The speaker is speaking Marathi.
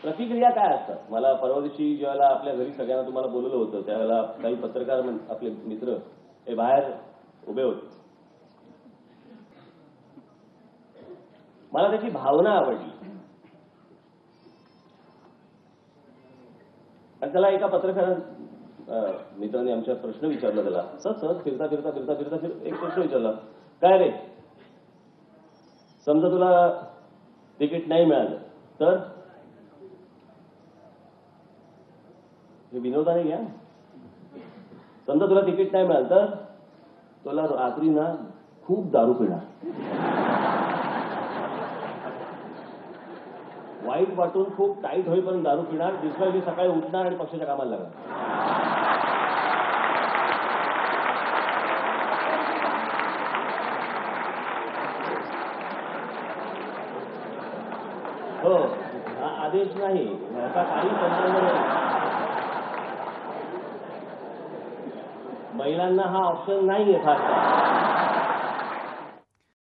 प्रतिक्रिया काय असतात? मला परवा दिवशी ज्यावेळेला आपल्या घरी सगळ्यांना तुम्हाला बोलवलं होतं त्यावेळेला काही पत्रकार आपले मित्र हे बाहेर उभे होते. मला त्याची भावना आवडली. आणि त्याला एका पत्रकार मित्राने आमच्या प्रश्न विचारला त्याला. सहज फिरता फिरता फिरता फिरता एक प्रश्न विचारला, काय रे, समजा तुला तिकीट नाही मिळालं तर? हे विनोदाने घ्या. समजा तुला तिकीट नाही मिळालं तर तुला रात्री ना खूप दारू पिणार, वाईट वाटून खूप टाईट होईपर्यंत दारू पिणार, दुसऱ्या दिवशी सकाळी उठणार आणि पक्षाच्या कामाला लागणार. हो, हा आदेश नाही, याचा काही संबंध नाही. महिलांना हा ऑप्शन नाहीये फारसा.